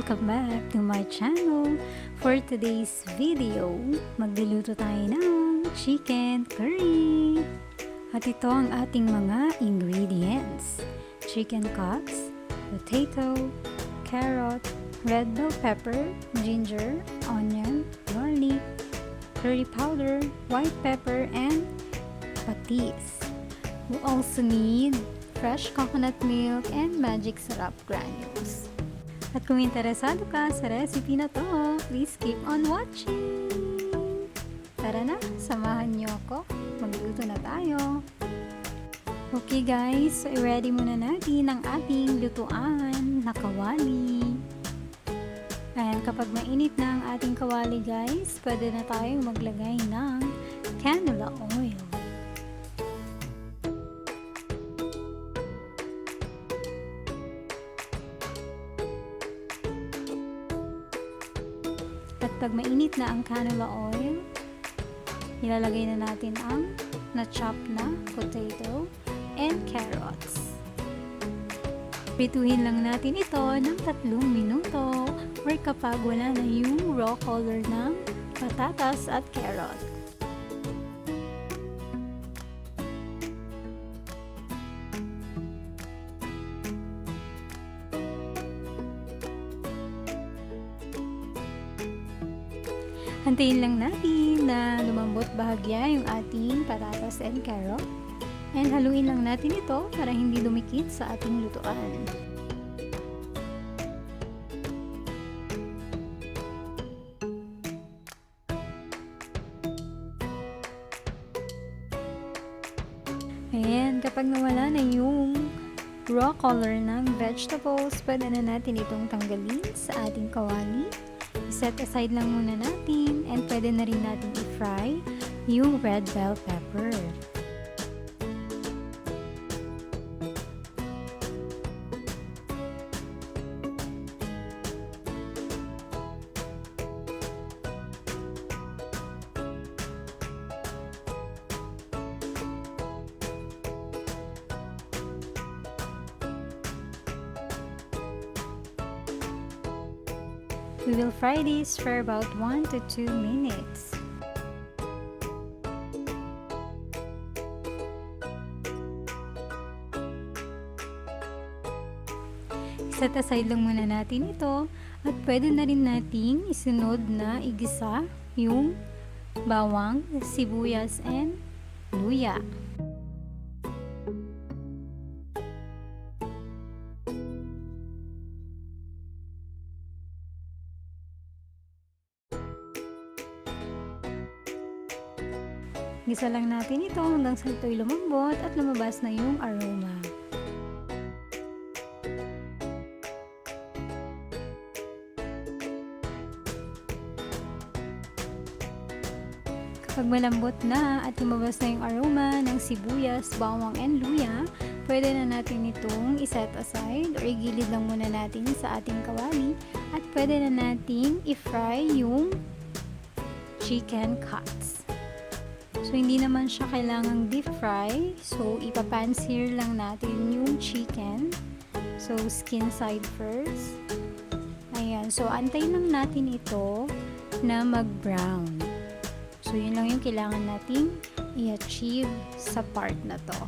Welcome back to my channel. For today's video, magluluto tayo ng chicken curry. At ito ang ating mga ingredients. Chicken cuts, potato, carrot, red bell pepper, ginger, onion, garlic, curry powder, white pepper, and patis. We also need fresh coconut milk and magic Sarap granules. At kung interesado ka sa recipe na to, please keep on watching! Tara na, samahan niyo ako. Magluto na tayo. Okay guys, so i-ready muna natin ang ating lutuan na kawali. And kapag mainit na ang ating kawali guys, pwede na tayong maglagay ng canola oil. At pag mainit na ang canola oil, ilalagay na natin ang na-chop na potato and carrots. Prituhin lang natin ito ng 3 minuto or kapag wala na yung raw color ng patatas at carrot. Hantayin lang natin na lumambot bahagya yung ating patatas and carrot. And haluin lang natin ito para hindi dumikit sa ating lutuan. Ayan, kapag nawala na yung raw color ng vegetables, pwede na natin itong tanggalin sa ating kawali. Set aside lang muna natin and pwede na rin natin i-fry yung red bell pepper. We will fry this for about 1 to 2 minutes. Set aside lang muna natin ito at pwede na rin nating isunod na igisa yung bawang, sibuyas, and luya. Gisa lang natin ito hanggang sa ito'y lumambot at lumabas na yung aroma. Kapag malambot na at lumabas na yung aroma ng sibuyas, bawang, and luya, pwede na natin itong iset aside or igilid lang muna natin sa ating kawali at pwede na nating i-fry yung chicken cuts. So, hindi naman siya kailangang deep fry. So, ipapan-sear lang natin yung chicken. So, skin side first. Ayan. So, antayin lang natin ito na mag-brown. So, yun lang yung kailangan nating i-achieve sa part na to.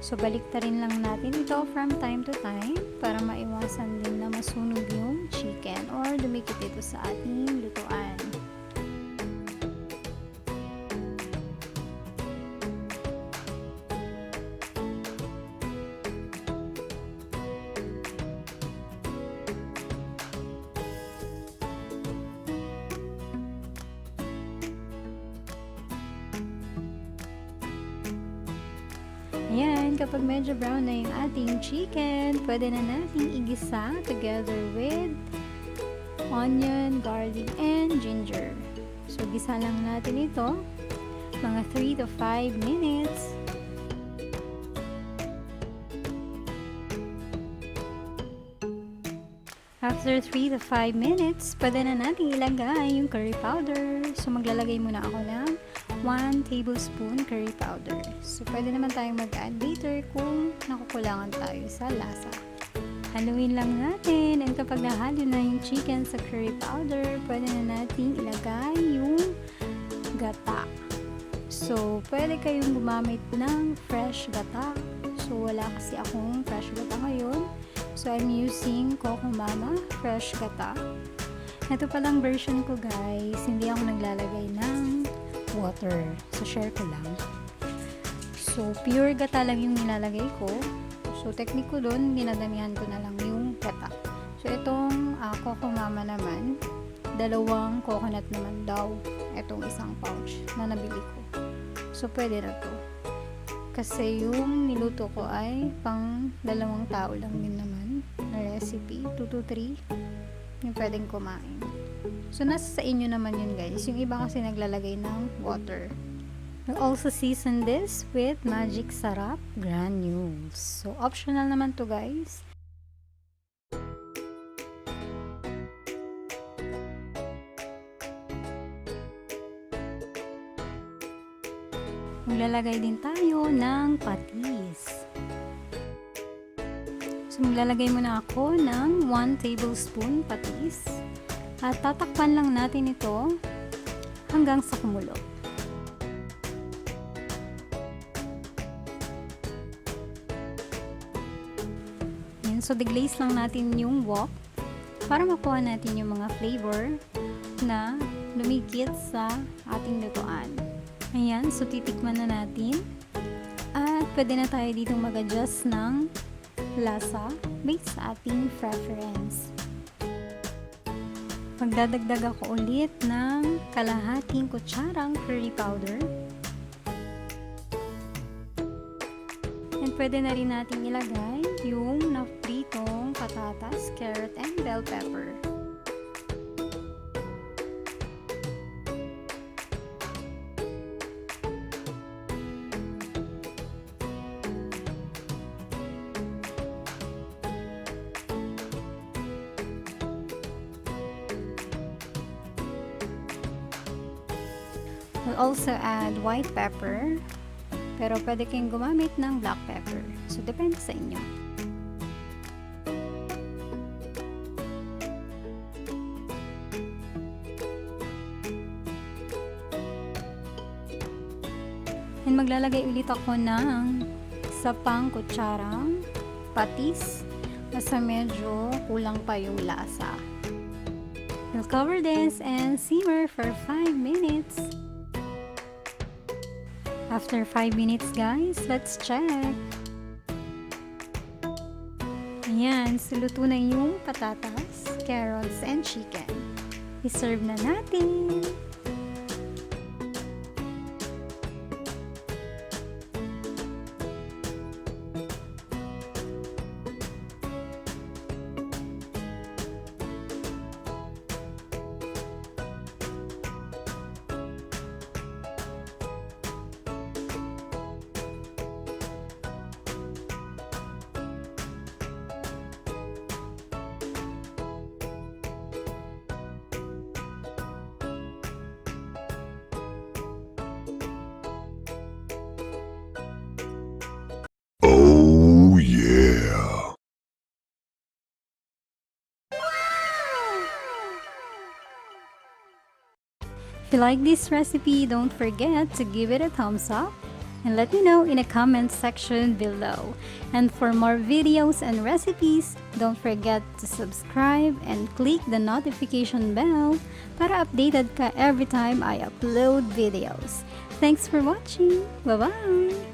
So, baliktarin lang natin ito from time to time para maiwasan din na masunog yung chicken or dumikit ito sa ating lutuan. Ayan, kapag medyo brown na yung ating chicken, pwede na natin igisa together with onion, garlic, and ginger. So, gisa lang natin ito mga 3 to 5 minutes. After 3 to 5 minutes, pwede na natin ilagay yung curry powder. So, maglalagay muna ako ng 1 tablespoon curry powder. So, pwede naman tayong mag-add later kung nakukulangan tayo sa lasa. Haluin lang natin, and kapag nahalo na yung chicken sa curry powder, pwede na natin ilagay yung gata. So, pwede kayong gumamit ng fresh gata. So, wala kasi akong fresh gata ngayon. So, I'm using Coco Mama fresh gata. Ito palang version ko guys, hindi ako naglalagay ng water. So, share ko lang. So, pure gata lang yung nilalagay ko. So, technique ko doon, dinadamihan ko na lang yung gata. So, itong Coco Mama naman, 2 coconut naman daw. Itong isang pouch na nabili ko. So, pwede na to. Kasi yung niluto ko ay pang 2 tao lang din naman na recipe. 2 to 3 yung pwedeng kumain. So, nasa sa inyo naman yun guys. Yung iba kasi naglalagay ng water. We'll also season this with magic Sarap granules. So, optional naman to guys. Maglalagay din tayo ng patis. So, maglalagay muna ako ng 1 tablespoon patis. At tatakpan lang natin ito hanggang sa kumulo. Yan, so, deglaze lang natin yung wok para makuha natin yung mga flavor na lumikit sa ating lutuan. Ayan, so titikman na natin. At pwede na tayo dito mag-adjust ng lasa based sa ating preference. Magdadagdag ako ulit ng kalahating kutsarang curry powder. And pwede na rin natin ilagay yung napritong patatas, carrot, and bell pepper. We'll also add white pepper, pero pwede kayong gumamit ng black pepper. So, depende sa inyo. And maglalagay ulit ako ng isa pang kutsarang patis kasi medyo kulang pa yung lasa. We'll cover this and simmer for 5 minutes. After 5 minutes guys, let's check. Ayan, so luto na yung patatas, carrots, and chicken. I-serve na natin. Oh yeah. If you like this recipe, don't forget to give it a thumbs up and let me know in the comment section below. And for more videos and recipes, don't forget to subscribe and click the notification bell para updated ka every time I upload videos. Thanks for watching. Bye-bye!